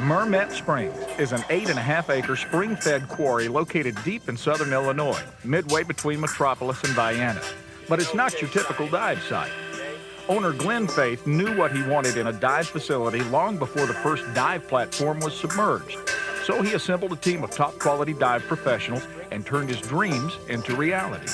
Mermet Springs is an 8.5-acre spring-fed quarry located deep in southern Illinois, midway between Metopolis and Vienna. But it's not your typical dive site. Owner Glenn Faith knew what he wanted in a dive facility long before the first dive platform was submerged. So he assembled a team of top-quality dive professionals and turned his dreams into reality.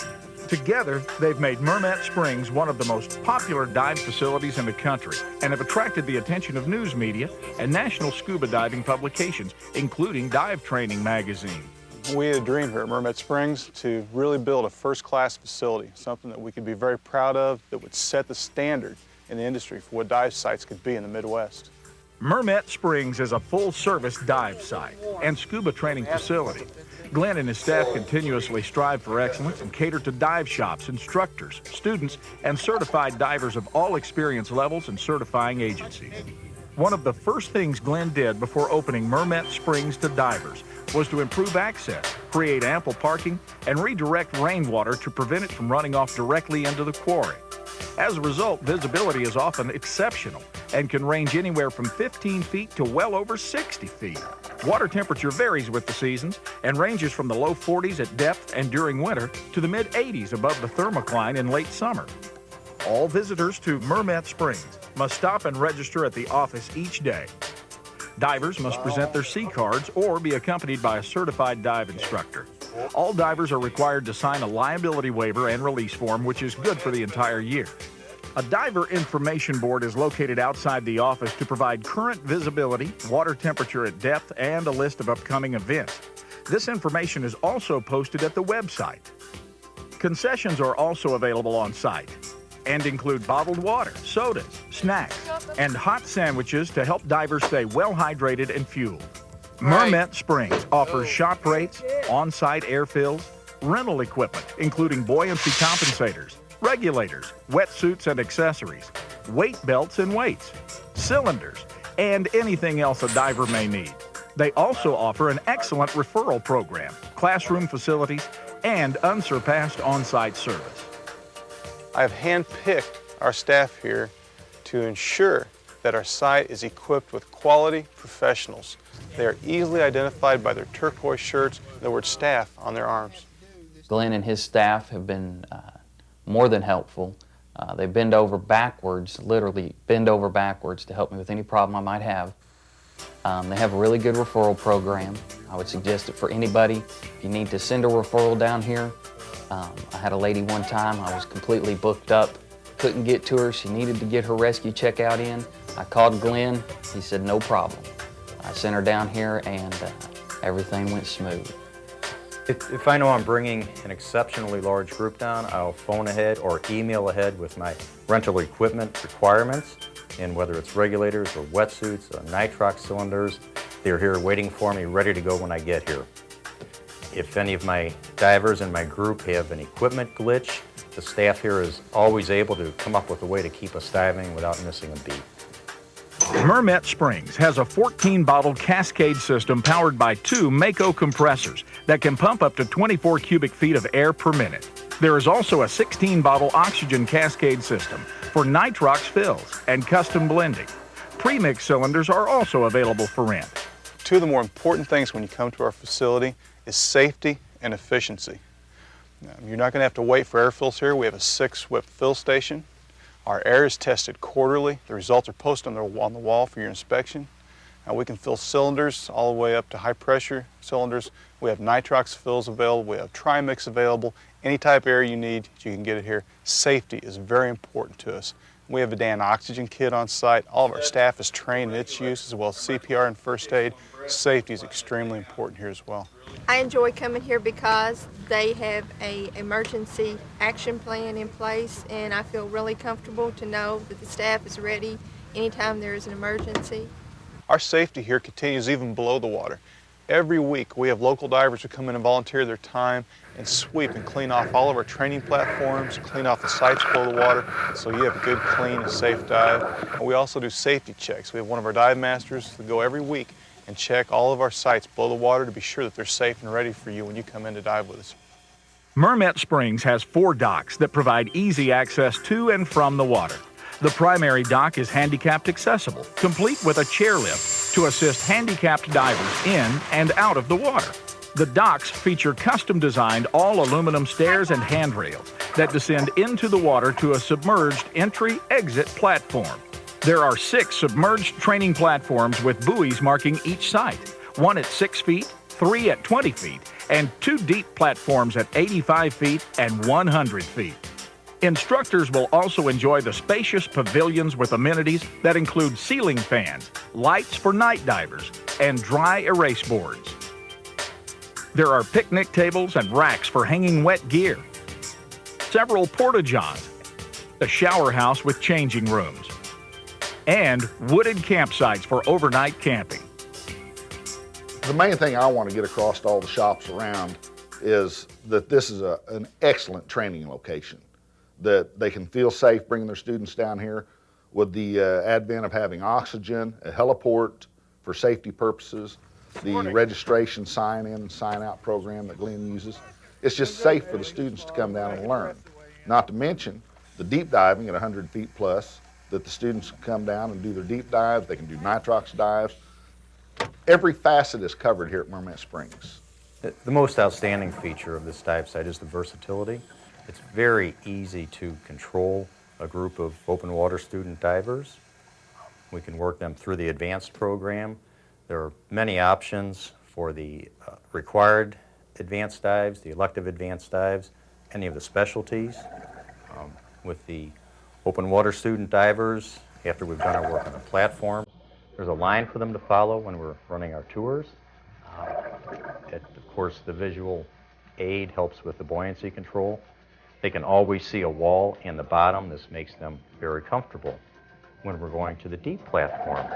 Together, they've made Mermet Springs one of the most popular dive facilities in the country and have attracted the attention of news media and national scuba diving publications, including Dive Training magazine. We had a dream here at Mermet Springs to really build a first-class facility, something that we could be very proud of, that would set the standard in the industry for what dive sites could be in the Midwest. Mermet Springs is a full-service dive site and scuba training facility. Glenn and his staff continuously strive for excellence and cater to dive shops, instructors, students, and certified divers of all experience levels and certifying agencies. One of the first things Glenn did before opening Mermet Springs to divers was to improve access, create ample parking, and redirect rainwater to prevent it from running off directly into the quarry. As a result, visibility is often exceptional and can range anywhere from 15 feet to well over 60 feet. Water temperature varies with the seasons and ranges from the low 40s at depth and during winter to the mid-80s above the thermocline in late summer. All visitors to Mermet Springs must stop and register at the office each day. Divers must present their sea cards or be accompanied by a certified dive instructor. All divers are required to sign a liability waiver and release form, which is good for the entire year. A diver information board is located outside the office to provide current visibility, water temperature at depth, and a list of upcoming events. This information is also posted at the website. Concessions are also available on site and include bottled water, sodas, snacks, and hot sandwiches to help divers stay well hydrated and fueled. Mermet Springs offers shop rates, on-site air fills, rental equipment, including buoyancy compensators, regulators, wetsuits and accessories, weight belts and weights, cylinders, and anything else a diver may need. They also offer an excellent referral program, classroom facilities, and unsurpassed on-site service. I've handpicked our staff here to ensure that our site is equipped with quality professionals. They are easily identified by their turquoise shirts and the word staff on their arms. Glenn and his staff have been more than helpful. They bend over backwards, literally bend over backwards to help me with any problem I might have. They have a really good referral program. I would suggest it for anybody. If you need to send a referral down here, I had a lady one time, I was completely booked up, couldn't get to her. She needed to get her rescue checkout in. I called Glenn, he said no problem. I sent her down here and everything went smooth. If I know I'm bringing an exceptionally large group down, I'll phone ahead or email ahead with my rental equipment requirements, and whether it's regulators or wetsuits or nitrox cylinders, they're here waiting for me, ready to go when I get here. If any of my divers in my group have an equipment glitch, the staff here is always able to come up with a way to keep us diving without missing a beat. Mermet Springs has a 14-bottle cascade system powered by 2 Mako compressors that can pump up to 24 cubic feet of air per minute. There is also a 16-bottle oxygen cascade system for nitrox fills and custom blending. Premix cylinders are also available for rent. 2 of the more important things when you come to our facility is safety and efficiency. Now, you're not going to have to wait for air fills here. We have a 6-whip fill station. Our air is tested quarterly. The results are posted on the wall for your inspection. We can fill cylinders all the way up to high pressure cylinders. We have nitrox fills available. We have trimix available. Any type of air you need, you can get it here. Safety is very important to us. We have a Dan oxygen kit on site. All of our staff is trained in its use, as well as CPR and first aid. Safety is extremely important here as well. I enjoy coming here because they have an emergency action plan in place, and I feel really comfortable to know that the staff is ready anytime there is an emergency. Our safety here continues even below the water. Every week we have local divers who come in and volunteer their time and sweep and clean off all of our training platforms, clean off the sites below the water, so you have a good, clean, and safe dive. And we also do safety checks. We have one of our dive masters that go every week and check all of our sites below the water to be sure that they're safe and ready for you when you come in to dive with us. Mermet Springs has 4 docks that provide easy access to and from the water. The primary dock is handicapped accessible, complete with a chairlift to assist handicapped divers in and out of the water. The docks feature custom-designed all-aluminum stairs and handrails that descend into the water to a submerged entry-exit platform. There are 6 submerged training platforms with buoys marking each site, one at 6 feet, 3 at 20 feet, and 2 deep platforms at 85 feet and 100 feet. Instructors will also enjoy the spacious pavilions with amenities that include ceiling fans, lights for night divers, and dry erase boards. There are picnic tables and racks for hanging wet gear, several porta-johns, a shower house with changing rooms, and wooded campsites for overnight camping. The main thing I want to get across to all the shops around is that this is an excellent training location, that they can feel safe bringing their students down here with the advent of having oxygen, a heliport for safety purposes, the registration sign-in and sign-out program that Glenn uses. It's just safe for the students to come down and learn. Not to mention the deep diving at 100 feet plus, that the students can come down and do their deep dives, they can do nitrox dives. Every facet is covered here at Mermet Springs. The most outstanding feature of this dive site is the versatility. It's very easy to control a group of open water student divers. We can work them through the advanced program. There are many options for the required advanced dives, the elective advanced dives, any of the specialties. With the open water student divers, after we've done our work on the platform, there's a line for them to follow when we're running our tours. Of course, the visual aid helps with the buoyancy control. They can always see a wall in the bottom. This makes them very comfortable when we're going to the deep platform.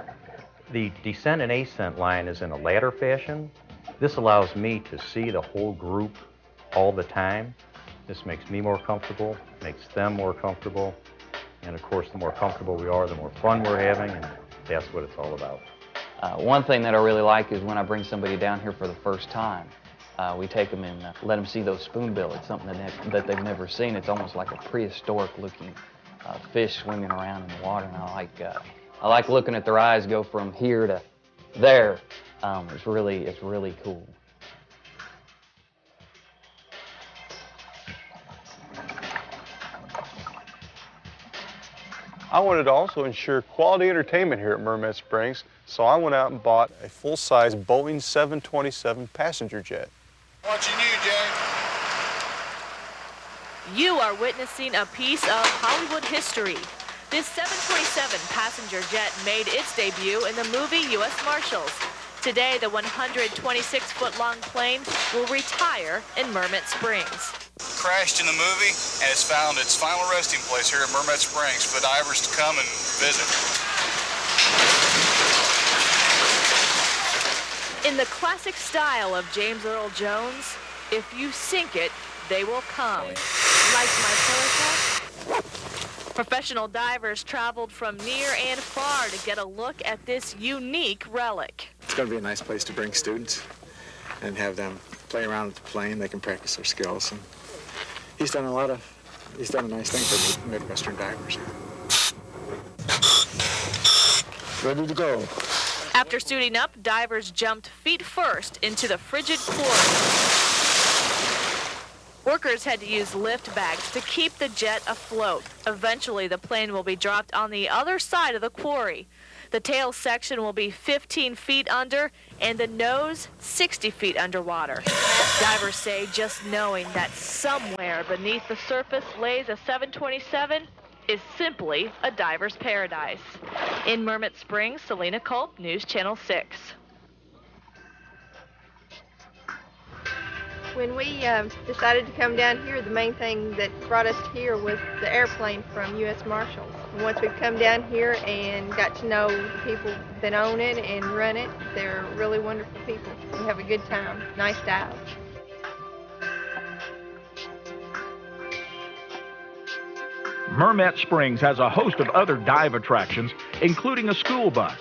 The descent and ascent line is in a ladder fashion. This allows me to see the whole group all the time. This makes me more comfortable, makes them more comfortable, and of course, the more comfortable we are, the more fun we're having, and that's what it's all about. One thing that I really like is when I bring somebody down here for the first time, we take them and let them see those spoonbill. It's something that they've never seen. It's almost like a prehistoric looking fish swimming around in the water, and I like looking at their eyes go from here to there. It's really cool. I wanted to also ensure quality entertainment here at Mermet Springs, so I went out and bought a full-size Boeing 727 passenger jet. Watching you, Jay. You are witnessing a piece of Hollywood history. This 727 passenger jet made its debut in the movie U.S. Marshals. Today, the 126-foot-long plane will retire in Mermet Springs. Crashed in the movie, and it's found its final resting place here at Mermet Springs for the divers to come and visit. In the classic style of James Earl Jones, if you sink it, they will come. Like my pillow. Professional divers traveled from near and far to get a look at this unique relic. It's going to be a nice place to bring students and have them play around with the plane. They can practice their skills. And he's done a nice thing for Midwestern divers. Ready to go. After suiting up, divers jumped feet first into the frigid quarry. Workers had to use lift bags to keep the jet afloat. Eventually, the plane will be dropped on the other side of the quarry. The tail section will be 15 feet under and the nose 60 feet underwater. Divers say just knowing that somewhere beneath the surface lays a 727 is simply a diver's paradise. In Mermet Springs, Selena Culp, News Channel 6. When we decided to come down here, the main thing that brought us here was the airplane from U.S. Marshals. And once we've come down here and got to know the people that own it and run it, they're really wonderful people. We have a good time. Nice dive. Mermet Springs has a host of other dive attractions, including a school bus,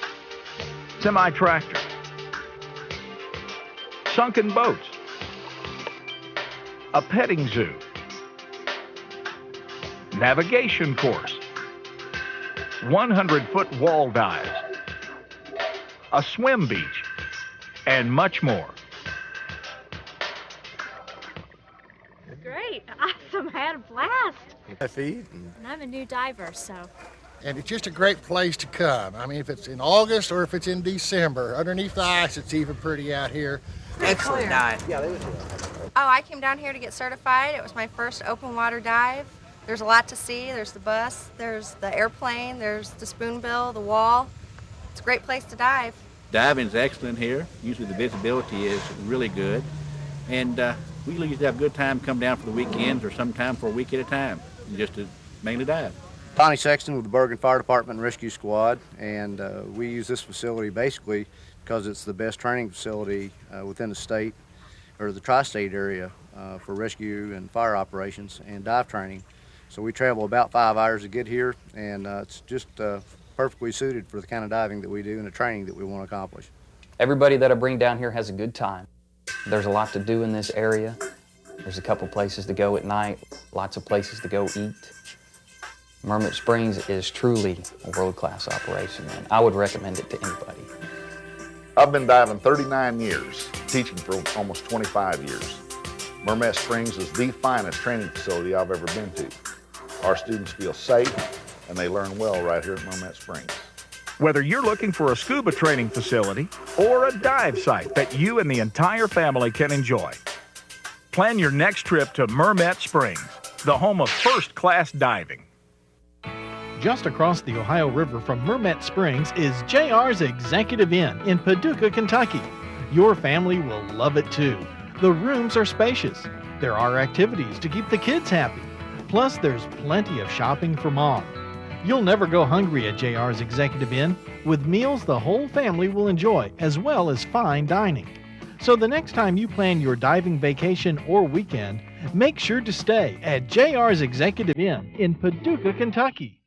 semi-tractor, sunken boats, a petting zoo, navigation course, 100-foot wall dives, a swim beach, and much more. Great, awesome, I had a blast. I feed. And I'm a new diver, so. And it's just a great place to come. I mean, if it's in August or if it's in December, underneath the ice, it's even pretty out here. Excellent dive. Oh, I came down here to get certified. It was my first open water dive. There's a lot to see. There's the bus, there's the airplane, there's the spoonbill, the wall. It's a great place to dive. Diving is excellent here. Usually the visibility is really good. And we usually have a good time come down for the weekends or sometime for a week at a time, just to mainly dive. Tony Sexton with the Bergen Fire Department and Rescue Squad, and we use this facility basically because it's the best training facility within the state or the tri-state area for rescue and fire operations and dive training. So we travel about 5 hours to get here, and it's just perfectly suited for the kind of diving that we do and the training that we want to accomplish. Everybody that I bring down here has a good time. There's a lot to do in this area. There's a couple places to go at night, lots of places to go eat. Mermet Springs is truly a world-class operation, and I would recommend it to anybody. I've been diving 39 years, teaching for almost 25 years. Mermet Springs is the finest training facility I've ever been to. Our students feel safe, and they learn well right here at Mermet Springs. Whether you're looking for a scuba training facility or a dive site that you and the entire family can enjoy, plan your next trip to Mermet Springs, the home of first-class diving. Just across the Ohio River from Mermet Springs is JR's Executive Inn in Paducah, Kentucky. Your family will love it too. The rooms are spacious. There are activities to keep the kids happy. Plus, there's plenty of shopping for mom. You'll never go hungry at JR's Executive Inn, with meals the whole family will enjoy, as well as fine dining. So the next time you plan your diving vacation or weekend, make sure to stay at JR's Executive Inn in Paducah, Kentucky.